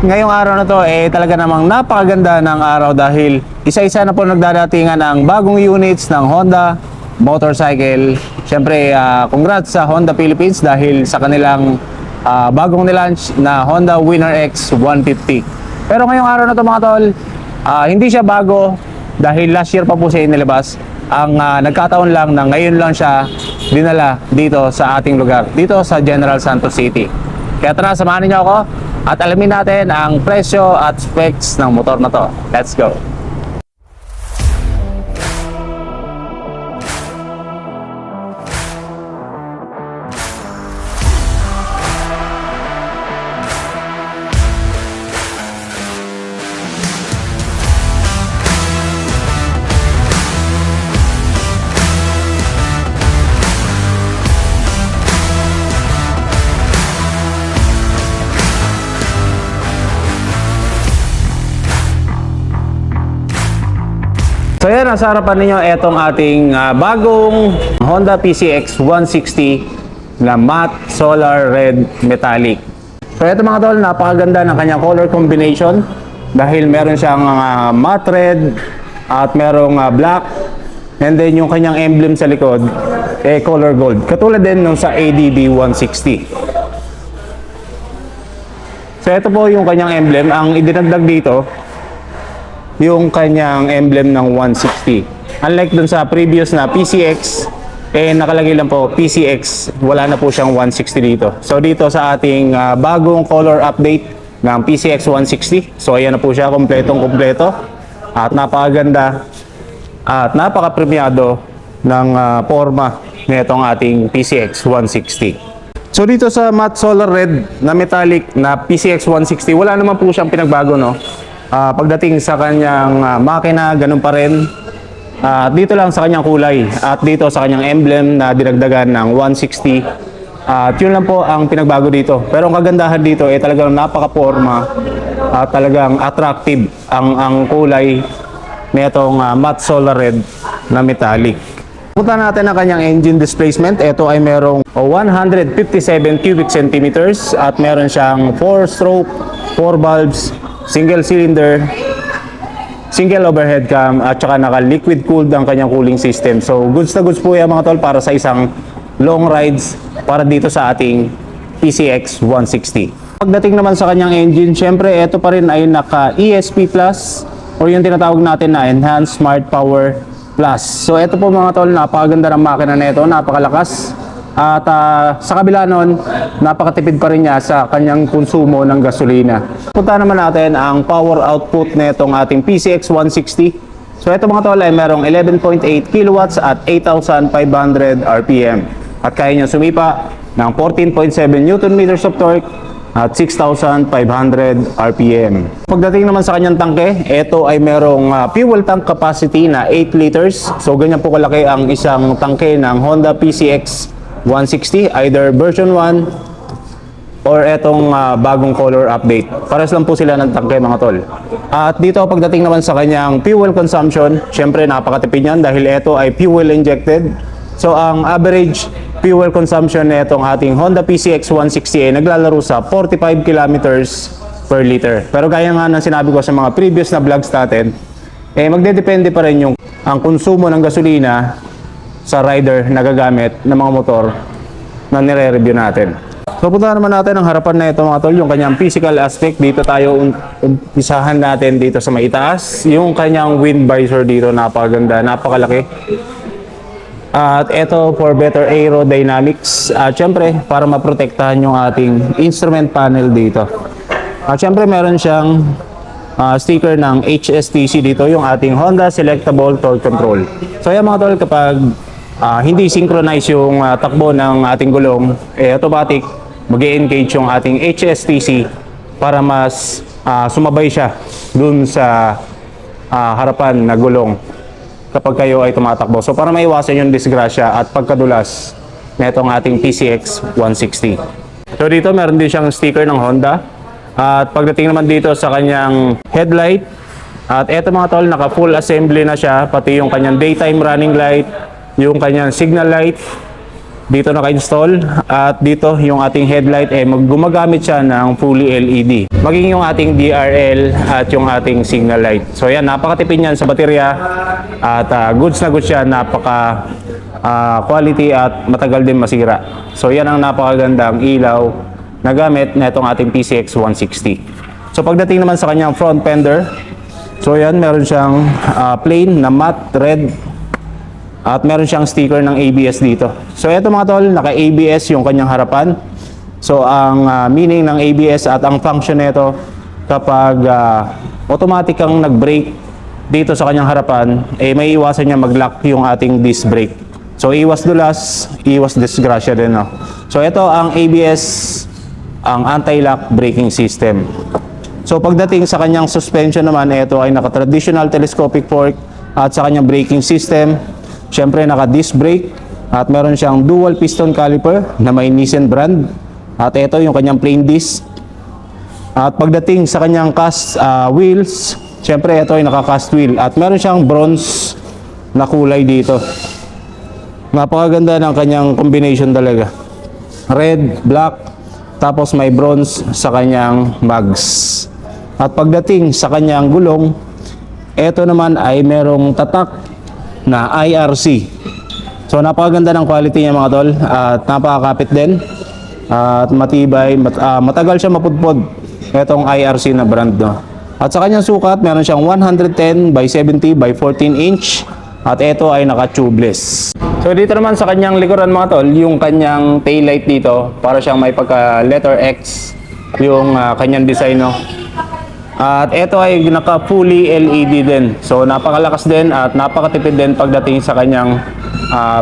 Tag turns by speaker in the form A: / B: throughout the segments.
A: ngayong araw na to talaga namang napakaganda ng araw dahil isa-isa na po nagdadatingan ang bagong units ng Honda motorcycle. Siyempre, congrats sa Honda Philippines dahil sa kanilang bagong nilaunch na Honda Winner X 150. Pero ngayong araw na to mga tol, hindi siya bago dahil last year pa po siya inilabas. Ang nagkataon lang na ngayon lang siya dinala dito sa ating lugar, dito sa General Santos City. Kaya tara, samahan niyo ako at alamin natin ang presyo at specs ng motor na to. Let's go! So yan, nasa harapan ninyo itong ating bagong Honda PCX 160 na matte solar red metallic. So ito mga tol, napakaganda ng kanyang color combination dahil meron siyang matte red at merong black, and then yung kanyang emblem sa likod color gold, katulad din nung sa ADB 160. So ito po yung kanyang emblem. Ang idinagdag dito yung kanyang emblem ng 160. Unlike dun sa previous na PCX, nakalagay lang po PCX, wala na po siyang 160 dito. So dito sa ating bagong color update ng PCX 160, so ayan na po siya, kompletong-kompleto at napakaganda at napaka-premiado ng forma nitong ating PCX 160. So dito sa matte solar red na metallic na PCX 160, wala naman po siyang pinagbago, no? Pagdating sa kanyang makina, ganun pa rin. Dito lang sa kanyang kulay at dito sa kanyang emblem na dinagdagan ng 160. At yun lang po ang pinagbago dito. Pero ang kagandahan dito talagang napaka-forma at talagang attractive ang kulay nitong matte solar red na metallic. Punta natin ang kanyang engine displacement. Ito ay merong 157 cubic centimeters at meron siyang 4-stroke, 4 valves, single cylinder, single overhead cam, at saka naka-liquid cooled ang kanyang cooling system. So goods na goods po yan mga tol para sa isang long rides para dito sa ating PCX 160. Pagdating naman sa kanyang engine, syempre ito pa rin ay naka ESP Plus or yung tinatawag natin na Enhanced Smart Power Plus. So ito po mga tol, napakaganda ng makina nito, napakalakas. At sa kabila nun, napakatipid pa rin niya sa kanyang konsumo ng gasolina. Punta naman natin ang power output nitong ating PCX 160. So ito mga tol ay merong 11.8 kilowatts at 8,500 RPM. At kaya niya sumipa ng 14.7 Newton meters of torque at 6,500 RPM. Pagdating naman sa kanyang tangke, ito ay merong fuel tank capacity na 8 liters. So ganyan po kalaki ang isang tangke ng Honda PCX 160, either version 1 or etong bagong color update. Pares lang po sila ng tangke mga tol. At dito pagdating naman sa kanyang fuel consumption, syempre napakatipid yan dahil ito ay fuel injected. So ang average fuel consumption nitong ating Honda PCX 160 ay naglalaro sa 45 kilometers per liter. Pero gaya nga ng sinabi ko sa mga previous na vlogs natin, magdedepende pa rin yung ang konsumo ng gasolina sa rider na gagamit ng mga motor na nire-review natin. So punta naman natin ang harapan na ito mga tol, yung kanyang physical aspect. Dito tayo umpisahan natin dito sa maitaas. Yung kanyang wind visor dito, napakaganda, napakalaki. At ito for better aerodynamics. At syempre para maprotektahan yung ating instrument panel dito. At syempre meron siyang sticker ng HSTC dito, yung ating Honda Selectable Torque Control. So yan mga tol, kapag hindi synchronize yung takbo ng ating gulong, automatic mag-e-engage yung ating HSTC para mas sumabay siya dun sa harapan na gulong kapag kayo ay tumatakbo. So para maiwasan yung disgrasya at pagkadulas na itong ating PCX 160. So dito meron din siyang sticker ng Honda. At pagdating naman dito sa kanyang headlight, at eto mga tol, naka full assembly na siya, pati yung kanyang daytime running light, yung kanyang signal light, dito naka-install, at dito yung ating headlight gumagamit siya ng fully LED. Maging yung ating DRL at yung ating signal light. So yan, napakatipid niyan sa baterya at goods na goods siya, napaka quality at matagal din masira. So yan ang napakagandang ilaw na gamit na itong ating PCX 160. So pagdating naman sa kanyang front fender, so yan, meron siyang plain na matte red. At meron siyang sticker ng ABS dito. So ito mga tol, naka-ABS yung kanyang harapan. So ang meaning ng ABS at ang function nito, kapag automatic kang nag-brake dito sa kanyang harapan, may iwasan niya mag-lock yung ating disc brake. So iwas dulas, iwas disgrasya din. No? So ito ang ABS, ang anti-lock braking system. So pagdating sa kanyang suspension naman, ito ay naka-traditional telescopic fork at sa kanyang braking system, syempre naka-disc brake at meron siyang dual piston caliper na may Nissan brand. At ito yung kanyang plain disc. At pagdating sa kanyang cast wheels, syempre ito ay naka-cast wheel at meron siyang bronze na kulay dito. Napakaganda ng kanyang combination talaga. Red, black, tapos may bronze sa kanyang mags. At pagdating sa kanyang gulong, ito naman ay merong tatak na IRC. So napakaganda ng quality niya mga tol at napakakapit din at matibay, matagal siya mapudpod itong IRC na brand, no? At sa kanyang sukat, meron siyang 110 by 70 by 14 inch at ito ay naka-tubeless. So dito naman sa kanyang likuran mga tol, yung kanyang taillight dito, para siyang may pagka letter X yung kanyang design, no? At ito ay naka fully LED din. So napakalakas din at napakatipid din pagdating sa kanyang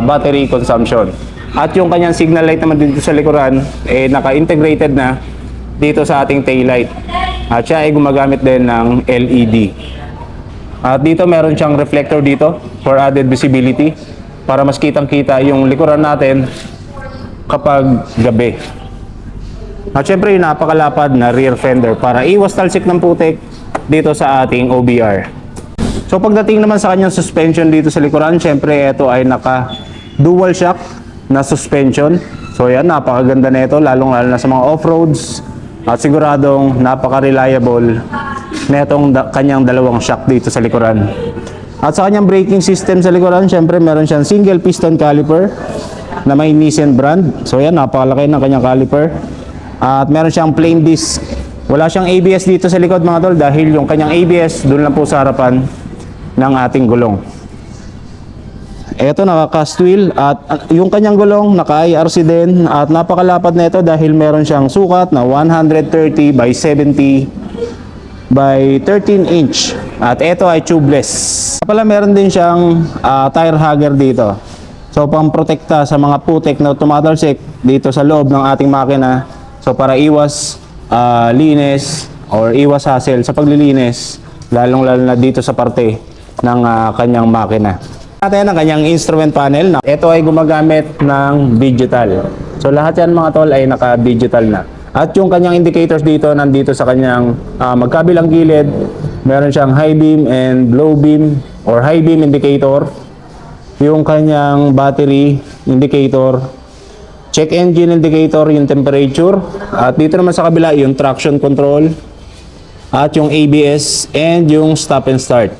A: battery consumption. At yung kanyang signal light naman dito sa likuran naka-integrated na dito sa ating tail light. At siya ay gumagamit din ng LED. At dito meron siyang reflector dito for added visibility para mas kitang-kita yung likuran natin kapag gabi. At syempre yung napakalapad na rear fender para iwas talsik ng putik dito sa ating OBR. So pagdating naman sa kanyang suspension dito sa likuran, syempre ito ay naka dual shock na suspension. So yan, napakaganda na ito, lalong-lalo na sa mga off-roads at siguradong napaka-reliable na itong kanyang dalawang shock dito sa likuran. At sa kanyang braking system sa likuran, syempre meron siyang single piston caliper na may Nissan brand. So yan, napakalaki ng kanyang caliper. At meron siyang plain disc. Wala siyang ABS dito sa likod mga tol dahil yung kanyang ABS doon lang po sa harapan ng ating gulong. Ito naka-cast wheel at yung kanyang gulong naka-IRC din at napakalapad na ito dahil meron siyang sukat na 130 by 70 by 13 inch. At ito ay tubeless. Pala meron din siyang tire hugger dito. So pang-protekta sa mga putik na tumatalsik dito sa loob ng ating makina. So para iwas linis or iwas hassle sa paglilinis, lalong-lalo na dito sa parte ng kanyang makina. Natin ang kanyang instrument panel. Ito ay gumagamit ng digital. So lahat yan mga tol ay naka-digital na. At yung kanyang indicators dito, nandito sa kanyang magkabilang gilid, meron siyang high beam and low beam or high beam indicator. Yung kanyang battery indicator, check engine indicator, yung temperature. At dito naman sa kabila, yung traction control. At yung ABS and yung stop and start.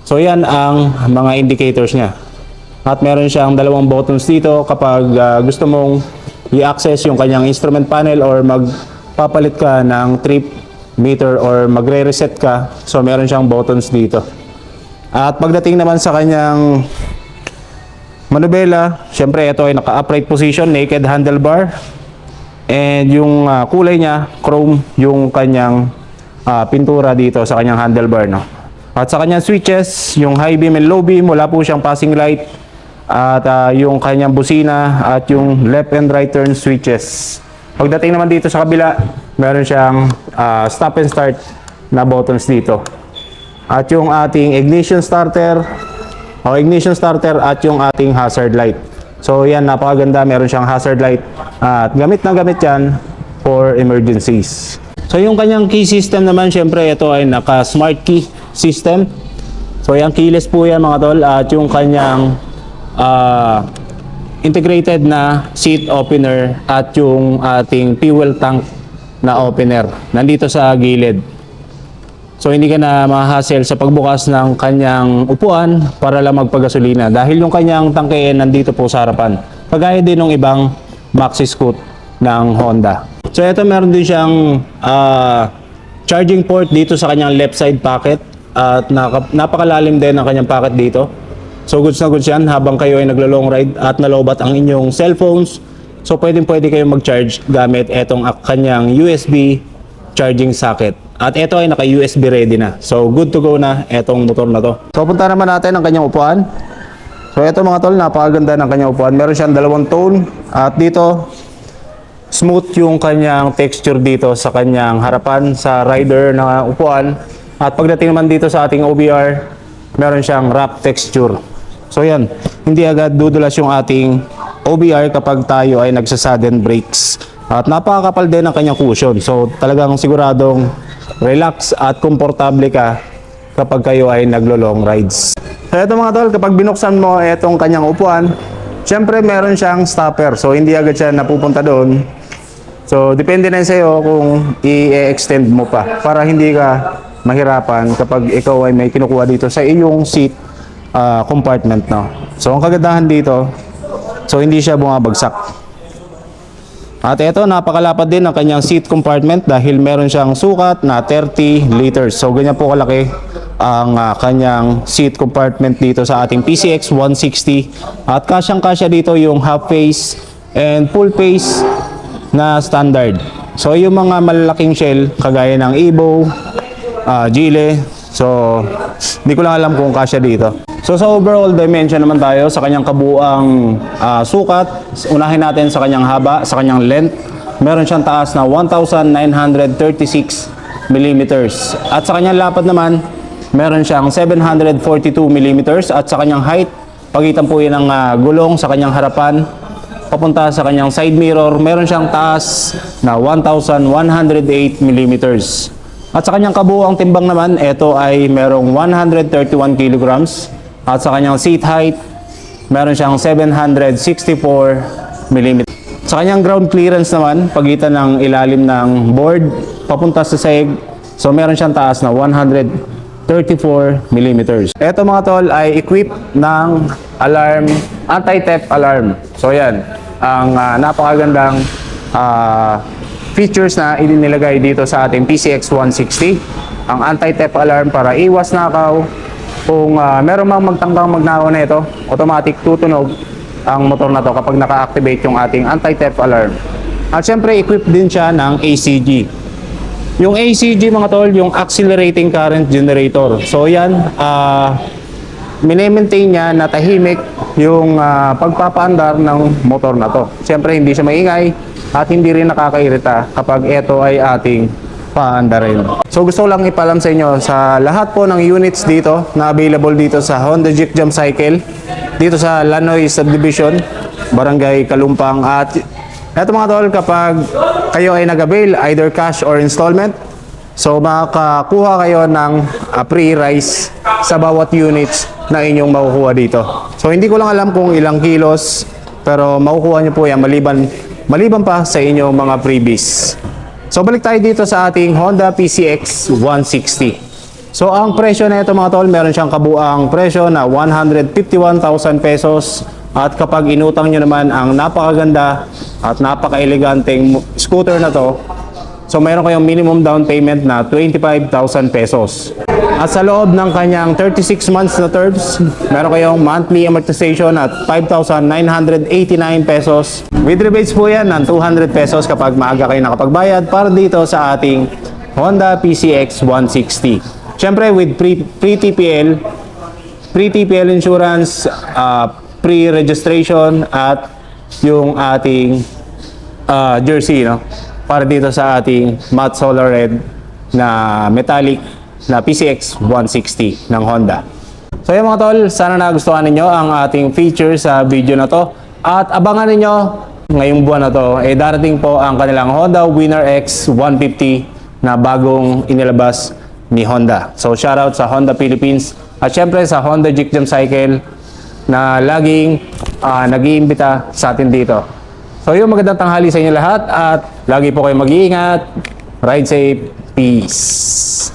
A: So yan ang mga indicators niya. At meron siyang dalawang buttons dito kapag gusto mong i-access yung kanyang instrument panel or magpapalit ka ng trip meter or magre-reset ka. So meron siyang buttons dito. At pagdating naman sa kanyang manubela, syempre ito ay naka-upright position, naked handlebar. And yung kulay niya, chrome yung kanyang pintura dito sa kanyang handlebar, no? At sa kanyang switches, yung high beam and low beam, wala po siyang passing light. At yung kanyang busina at yung left and right turn switches. Pagdating naman dito sa kabila, meron siyang stop and start na buttons dito. At yung ating ignition starter at yung ating hazard light. So yan, napakaganda, meron siyang hazard light at gamit na gamit yan for emergencies. So yung kanyang key system naman, syempre ito ay naka smart key system. So yung keyless po yan mga tol. At yung kanyang integrated na seat opener at yung ating fuel tank na opener nandito sa gilid. So hindi ka na ma-hassle sa pagbukas ng kanyang upuan para lang magpagasolina dahil yung kanyang tangke nandito po sa harapan. Kagaya din ng ibang maxi scoot ng Honda. So ito meron din siyang charging port dito sa kanyang left side pocket at napakalalim din ang kanyang pocket dito. So goods na goods yan habang kayo ay naglo-long ride at nalobat ang inyong cellphones. So pwede kayong mag-charge gamit etong kanyang USB charging socket. At ito ay naka-USB ready na. So good to go na etong motor na to. So punta naman natin ang kanyang upuan. So ito mga tol, napakaganda ng kanyang upuan. Meron siyang dalawang tone at dito smooth yung kanyang texture dito sa kanyang harapan sa rider na upuan. At pagdating naman dito sa ating OBR, meron siyang wrap texture. So yan, hindi agad dudulas yung ating OBR kapag tayo ay nagsa-sudden brakes. At napakakapal din ang kanyang cushion. So talagang siguradong relax at komportable ka kapag kayo ay naglo-long rides. So ito mga tol, kapag binuksan mo itong kanyang upuan, syempre meron siyang stopper. So hindi agad siya napupunta doon. So depende na sa'yo kung i-extend mo pa para hindi ka mahirapan kapag ikaw ay may kinukuha dito sa iyong seat compartment, no? So ang kagandahan dito, so hindi siya bumabagsak. At ito, napakalapad din ang kanyang seat compartment dahil meron siyang sukat na 30 liters. So ganyan po kalaki ang kanyang seat compartment dito sa ating PCX 160. At kasyang-kasya dito yung half face and full face na standard. So yung mga malalaking shell kagaya ng Evo, Gile, so hindi ko lang alam kung kasya dito. So sa overall dimension naman tayo sa kanyang kabuuang sukat. Unahin natin sa kanyang haba, sa kanyang length. Meron siyang taas na 1,936 mm. At sa kanyang lapad naman, meron siyang 742 mm. At sa kanyang height, pagitan po yun ng gulong sa kanyang harapan, papunta sa kanyang side mirror, meron siyang taas na 1,108 mm. At sa kanyang kabuuang timbang naman, ito ay merong 131 kilograms. At sa kanyang seat height, meron siyang 764 mm. Sa kanyang ground clearance naman, pagitan ng ilalim ng board, papunta sa sahig, so meron siyang taas na 134 mm. Ito mga tol ay equipped ng alarm, anti-theft alarm. So yan, ang napakagandang features na ininilagay dito sa ating PCX 160. Ang anti-theft alarm para iwas nakaw. Kung meron mang magtangkang magnakaw na ito, automatic tutunog ang motor na to kapag naka-activate yung ating anti-theft alarm. At syempre, equipped din siya ng ACG. Yung ACG mga tol, yung accelerating current generator. So yan, mini-maintain niya na tahimik yung pagpapaandar ng motor na to. Syempre, hindi siya maingay at hindi rin nakakairita kapag ito ay ating paandarin. So gusto ko lang ipalam sa inyo sa lahat po ng units dito na available dito sa Honda Jeep Jam Cycle dito sa Lanoy Subdivision, Barangay Kalumpang. At eto mga tol, kapag kayo ay nag-avail either cash or installment, so makakakuha kayo ng pre-rise sa bawat units na inyong makukuha dito. So hindi ko lang alam kung ilang kilos, pero makukuha nyo po yan maliban pa sa inyong mga freebies. So balik tayo dito sa ating Honda PCX 160. So ang presyo na ito mga tol, meron siyang kabuang presyo na 151,000 pesos. At kapag inutang nyo naman ang napakaganda at napaka-eleganteng scooter na to, so meron kayong minimum down payment na 25,000 pesos. At sa loob ng kanyang 36 months na terms, meron kayong monthly amortization at 5,989 pesos. With rebates po yan ng 200 pesos kapag maaga kayo nakapagbayad para dito sa ating Honda PCX 160. Siyempre with pre-TPL insurance, pre-registration at yung ating jersey, no? Para dito sa ating matte solar red na metallic na PCX 160 ng Honda. So yun mga tol, sana nagustuhan ninyo ang ating feature sa video na to. At abangan ninyo ngayong buwan na to, darating po ang kanilang Honda Winner X 150 na bagong inilabas ni Honda. So shoutout sa Honda Philippines at syempre sa Honda Jeep Jam Cycle na laging nag-iimbita sa atin dito. So yung magandang tanghali sa inyo lahat at lagi po kayo mag-iingat. Ride safe. Peace.